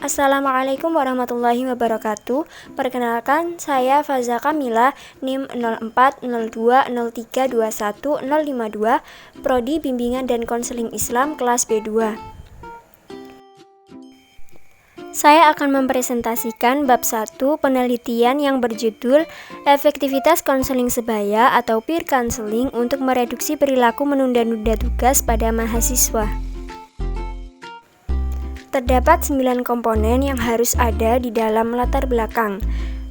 Assalamualaikum warahmatullahi wabarakatuh. Perkenalkan, saya Faza Kamila, NIM 040203210052, Prodi Bimbingan dan Konseling Islam kelas B2. Saya akan mempresentasikan bab 1 penelitian yang berjudul Efektivitas Konseling Sebaya atau Peer Counseling untuk mereduksi perilaku menunda-nunda tugas pada mahasiswa. Terdapat 9 komponen yang harus ada di dalam latar belakang.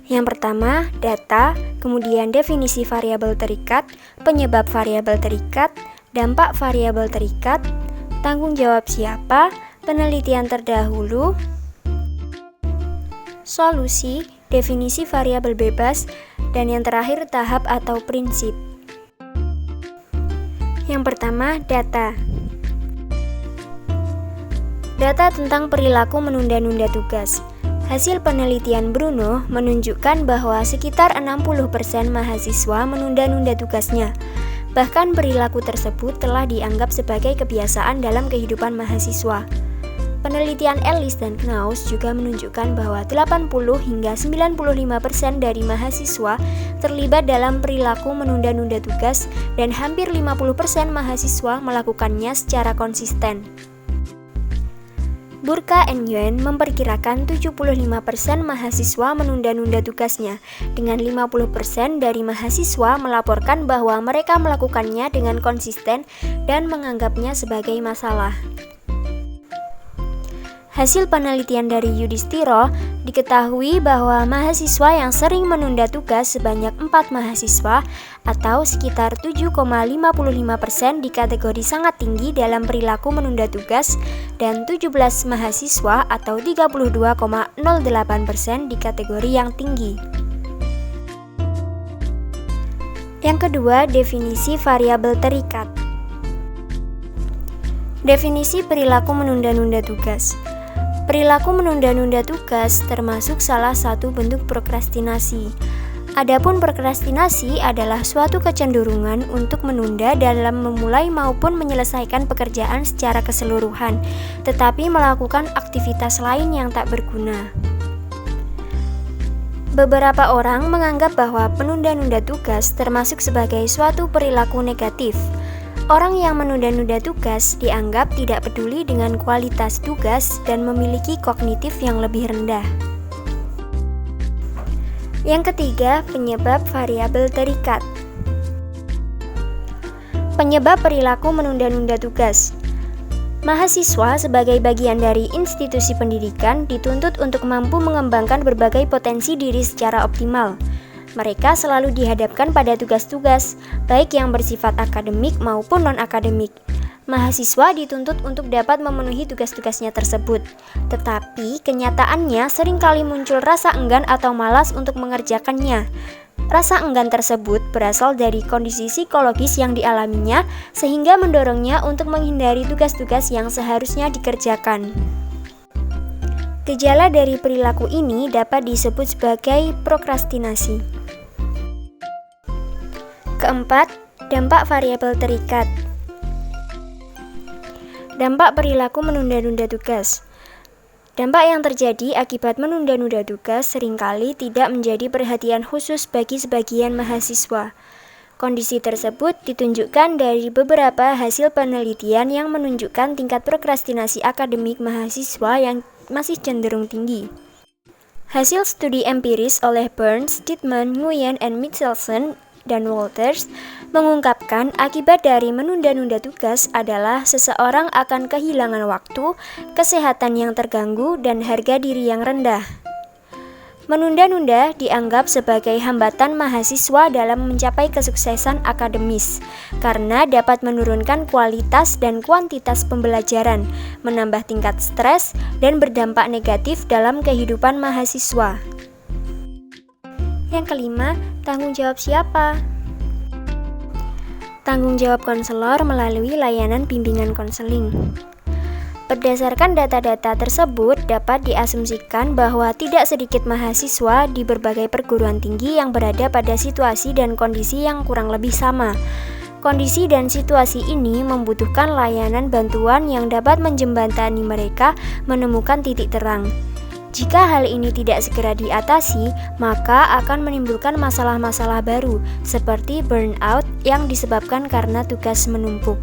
Yang pertama, data, kemudian definisi variabel terikat, penyebab variabel terikat, dampak variabel terikat, tanggung jawab siapa, penelitian terdahulu, solusi, definisi variabel bebas, dan yang terakhir tahap atau prinsip. Yang pertama, data. Data tentang perilaku menunda-nunda tugas. Hasil penelitian Bruno menunjukkan bahwa sekitar 60% mahasiswa menunda-nunda tugasnya. Bahkan perilaku tersebut telah dianggap sebagai kebiasaan dalam kehidupan mahasiswa. Penelitian Ellis dan Knaus juga menunjukkan bahwa 80 hingga 95% dari mahasiswa terlibat dalam perilaku menunda-nunda tugas dan hampir 50% mahasiswa melakukannya secara konsisten. Burka and Yuan memperkirakan 75% mahasiswa menunda-nunda tugasnya, dengan 50% dari mahasiswa melaporkan bahwa mereka melakukannya dengan konsisten dan menganggapnya sebagai masalah. Hasil penelitian dari Yudhistiro diketahui bahwa mahasiswa yang sering menunda tugas sebanyak 4 mahasiswa atau sekitar 7,55% di kategori sangat tinggi dalam perilaku menunda tugas dan 17 mahasiswa atau 32,08% di kategori yang tinggi. Yang kedua, definisi variabel terikat. Definisi perilaku menunda-nunda tugas. Perilaku menunda-nunda tugas termasuk salah satu bentuk prokrastinasi. Adapun prokrastinasi adalah suatu kecenderungan untuk menunda dalam memulai maupun menyelesaikan pekerjaan secara keseluruhan, tetapi melakukan aktivitas lain yang tak berguna. Beberapa orang menganggap bahwa penunda-nunda tugas termasuk sebagai suatu perilaku negatif. Orang yang menunda-nunda tugas dianggap tidak peduli dengan kualitas tugas dan memiliki kognitif yang lebih rendah. Yang ketiga, penyebab variabel terikat. Penyebab perilaku menunda-nunda tugas. Mahasiswa sebagai bagian dari institusi pendidikan dituntut untuk mampu mengembangkan berbagai potensi diri secara optimal. Mereka selalu dihadapkan pada tugas-tugas, baik yang bersifat akademik maupun non-akademik. Mahasiswa dituntut untuk dapat memenuhi tugas-tugasnya tersebut. Tetapi, kenyataannya seringkali muncul rasa enggan atau malas untuk mengerjakannya. Rasa enggan tersebut berasal dari kondisi psikologis yang dialaminya, sehingga mendorongnya untuk menghindari tugas-tugas yang seharusnya dikerjakan. Gejala dari perilaku ini dapat disebut sebagai prokrastinasi. Keempat, dampak variabel terikat. Dampak perilaku menunda-nunda tugas. Dampak yang terjadi akibat menunda-nunda tugas seringkali tidak menjadi perhatian khusus bagi sebagian mahasiswa. Kondisi tersebut ditunjukkan dari beberapa hasil penelitian yang menunjukkan tingkat prokrastinasi akademik mahasiswa yang masih cenderung tinggi. Hasil studi empiris oleh Burns, Dittman, Nguyen, and Michelson dan Walters mengungkapkan akibat dari menunda-nunda tugas adalah seseorang akan kehilangan waktu, kesehatan yang terganggu, dan harga diri yang rendah. Menunda-nunda dianggap sebagai hambatan mahasiswa dalam mencapai kesuksesan akademis karena dapat menurunkan kualitas dan kuantitas pembelajaran, menambah tingkat stres, dan berdampak negatif dalam kehidupan mahasiswa. Yang kelima, tanggung jawab siapa? Tanggung jawab konselor melalui layanan bimbingan konseling. Berdasarkan data-data tersebut, dapat diasumsikan bahwa tidak sedikit mahasiswa di berbagai perguruan tinggi yang berada pada situasi dan kondisi yang kurang lebih sama. Kondisi dan situasi ini membutuhkan layanan bantuan yang dapat menjembatani mereka menemukan titik terang. Jika hal ini tidak segera diatasi, maka akan menimbulkan masalah-masalah baru, seperti burnout yang disebabkan karena tugas menumpuk.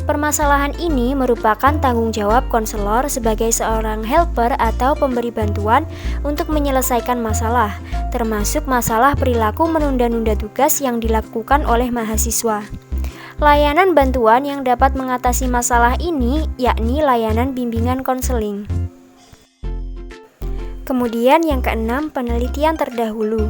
Permasalahan ini merupakan tanggung jawab konselor sebagai seorang helper atau pemberi bantuan untuk menyelesaikan masalah, termasuk masalah perilaku menunda-nunda tugas yang dilakukan oleh mahasiswa. Layanan bantuan yang dapat mengatasi masalah ini yakni layanan bimbingan konseling. Kemudian yang keenam, penelitian terdahulu.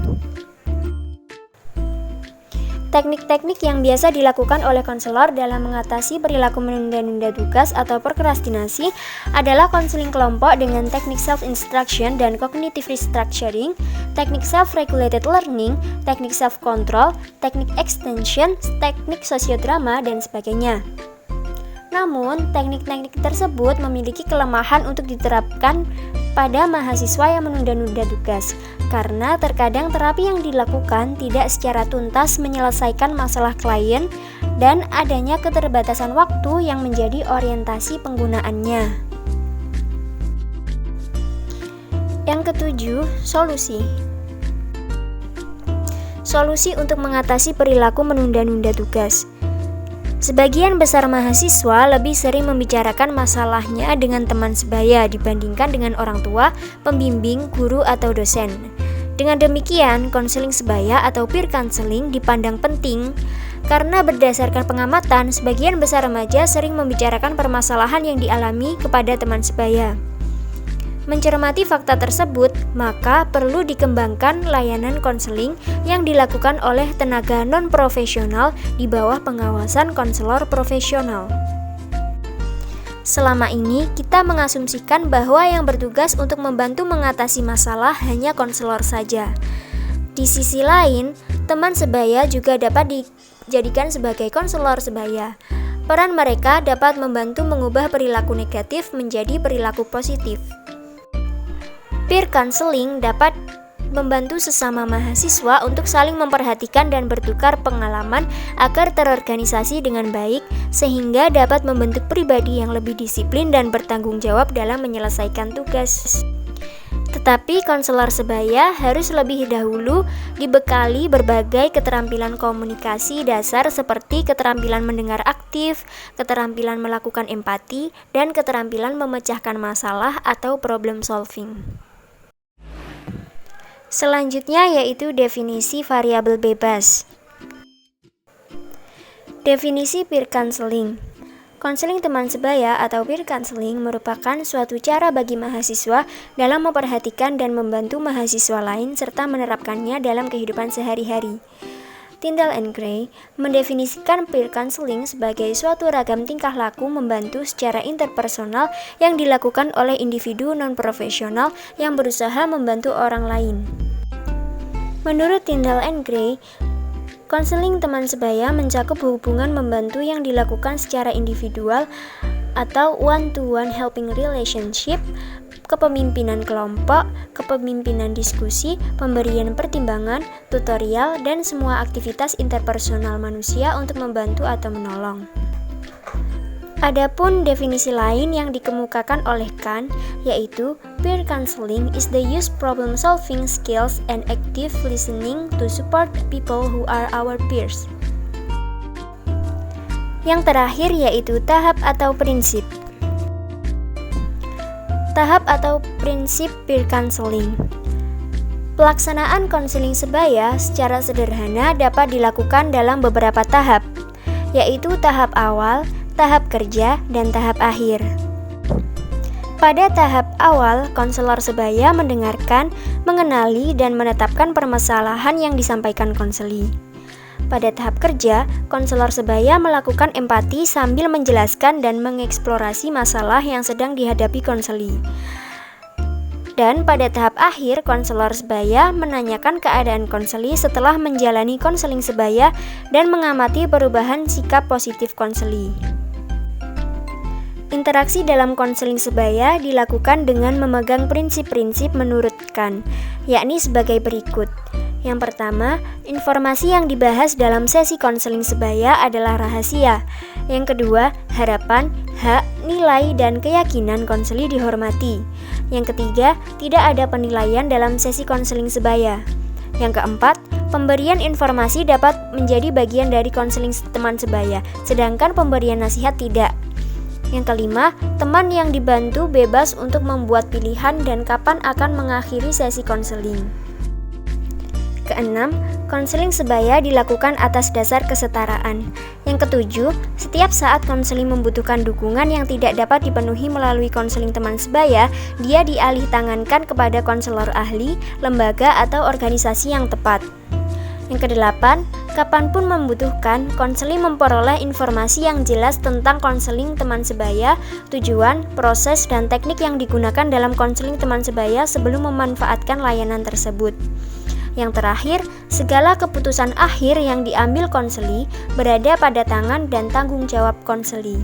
Teknik-teknik yang biasa dilakukan oleh konselor dalam mengatasi perilaku menunda-nunda tugas atau prokrastinasi adalah konseling kelompok dengan teknik self-instruction dan cognitive restructuring, teknik self-regulated learning, teknik self-control, teknik extension, teknik sosiodrama, dan sebagainya. Namun, teknik-teknik tersebut memiliki kelemahan untuk diterapkan pada mahasiswa yang menunda-nunda tugas, karena terkadang terapi yang dilakukan tidak secara tuntas menyelesaikan masalah klien dan adanya keterbatasan waktu yang menjadi orientasi penggunaannya. Yang ketujuh, solusi. Solusi untuk mengatasi perilaku menunda-nunda tugas. Sebagian besar mahasiswa lebih sering membicarakan masalahnya dengan teman sebaya dibandingkan dengan orang tua, pembimbing, guru, atau dosen. Dengan demikian, konseling sebaya atau peer counseling dipandang penting karena berdasarkan pengamatan, sebagian besar remaja sering membicarakan permasalahan yang dialami kepada teman sebaya. Mencermati fakta tersebut, maka perlu dikembangkan layanan konseling yang dilakukan oleh tenaga non-profesional di bawah pengawasan konselor profesional. Selama ini, kita mengasumsikan bahwa yang bertugas untuk membantu mengatasi masalah hanya konselor saja. Di sisi lain, teman sebaya juga dapat dijadikan sebagai konselor sebaya. Peran mereka dapat membantu mengubah perilaku negatif menjadi perilaku positif. Peer counseling dapat membantu sesama mahasiswa untuk saling memperhatikan dan bertukar pengalaman agar terorganisasi dengan baik, sehingga dapat membentuk pribadi yang lebih disiplin dan bertanggung jawab dalam menyelesaikan tugas. Tetapi konselor sebaya harus lebih dahulu dibekali berbagai keterampilan komunikasi dasar seperti keterampilan mendengar aktif, keterampilan melakukan empati, dan keterampilan memecahkan masalah atau problem solving. Selanjutnya yaitu definisi variabel bebas. Definisi peer counseling. Konseling teman sebaya atau peer counseling merupakan suatu cara bagi mahasiswa dalam memperhatikan dan membantu mahasiswa lain serta menerapkannya dalam kehidupan sehari-hari. Tyndall and Gray mendefinisikan peer counseling sebagai suatu ragam tingkah laku membantu secara interpersonal yang dilakukan oleh individu non-profesional yang berusaha membantu orang lain. Menurut Tyndall and Gray, konseling teman sebaya mencakup hubungan membantu yang dilakukan secara individual atau one-to-one helping relationship, kepemimpinan kelompok, kepemimpinan diskusi, pemberian pertimbangan, tutorial, dan semua aktivitas interpersonal manusia untuk membantu atau menolong. Adapun definisi lain yang dikemukakan oleh Kant, yaitu peer counseling is the use problem-solving skills and active listening to support people who are our peers. Yang terakhir yaitu tahap atau prinsip. Tahap atau prinsip peer counseling. Pelaksanaan konseling sebaya secara sederhana dapat dilakukan dalam beberapa tahap, yaitu tahap awal, tahap kerja, dan tahap akhir. Pada tahap awal, konselor sebaya mendengarkan, mengenali, dan menetapkan permasalahan yang disampaikan konseli. Pada tahap kerja, konselor sebaya melakukan empati sambil menjelaskan dan mengeksplorasi masalah yang sedang dihadapi konseli. Dan pada tahap akhir, konselor sebaya menanyakan keadaan konseli setelah menjalani konseling sebaya dan mengamati perubahan sikap positif konseli. Interaksi dalam konseling sebaya dilakukan dengan memegang prinsip-prinsip menurut Kant, yakni sebagai berikut. Yang pertama, informasi yang dibahas dalam sesi konseling sebaya adalah rahasia. Yang kedua, harapan, hak, nilai, dan keyakinan konseli dihormati. Yang ketiga, tidak ada penilaian dalam sesi konseling sebaya. Yang keempat, pemberian informasi dapat menjadi bagian dari konseling teman sebaya, sedangkan pemberian nasihat tidak. Yang kelima, teman yang dibantu bebas untuk membuat pilihan dan kapan akan mengakhiri sesi konseling. Keenam, konseling sebaya dilakukan atas dasar kesetaraan. Yang ketujuh, setiap saat konseling membutuhkan dukungan yang tidak dapat dipenuhi melalui konseling teman sebaya, dia dialih tangankan kepada konselor ahli, lembaga, atau organisasi yang tepat. Yang kedelapan, kapanpun membutuhkan, konseling memperoleh informasi yang jelas tentang konseling teman sebaya, tujuan, proses, dan teknik yang digunakan dalam konseling teman sebaya sebelum memanfaatkan layanan tersebut. Yang terakhir, segala keputusan akhir yang diambil konseli berada pada tangan dan tanggung jawab konseli.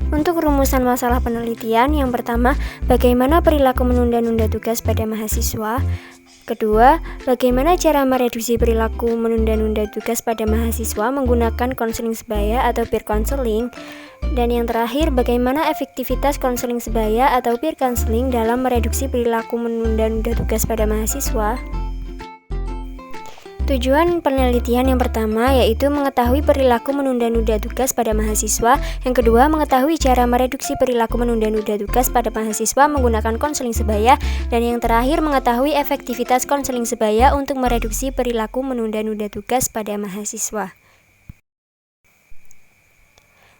Untuk rumusan masalah penelitian, yang pertama, bagaimana perilaku menunda-nunda tugas pada mahasiswa? Kedua, bagaimana cara mereduksi perilaku menunda-nunda tugas pada mahasiswa menggunakan konseling sebaya atau peer counseling? Dan yang terakhir, bagaimana efektivitas konseling sebaya atau peer counseling dalam mereduksi perilaku menunda-nunda tugas pada mahasiswa? Tujuan penelitian yang pertama yaitu mengetahui perilaku menunda-nunda tugas pada mahasiswa. Yang kedua, mengetahui cara mereduksi perilaku menunda-nunda tugas pada mahasiswa menggunakan konseling sebaya. Dan yang terakhir, mengetahui efektivitas konseling sebaya untuk mereduksi perilaku menunda-nunda tugas pada mahasiswa.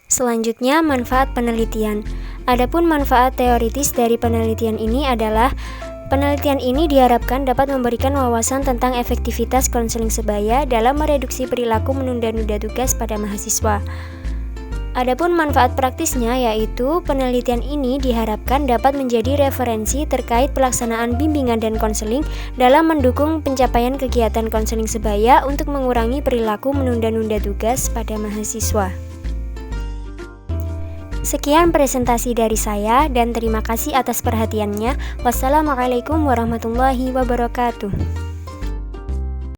Selanjutnya, manfaat penelitian. Adapun manfaat teoritis dari penelitian ini adalah penelitian ini diharapkan dapat memberikan wawasan tentang efektivitas konseling sebaya dalam mereduksi perilaku menunda-nunda tugas pada mahasiswa. Adapun manfaat praktisnya yaitu penelitian ini diharapkan dapat menjadi referensi terkait pelaksanaan bimbingan dan konseling dalam mendukung pencapaian kegiatan konseling sebaya untuk mengurangi perilaku menunda-nunda tugas pada mahasiswa. Sekian presentasi dari saya dan terima kasih atas perhatiannya. Wassalamualaikum warahmatullahi wabarakatuh.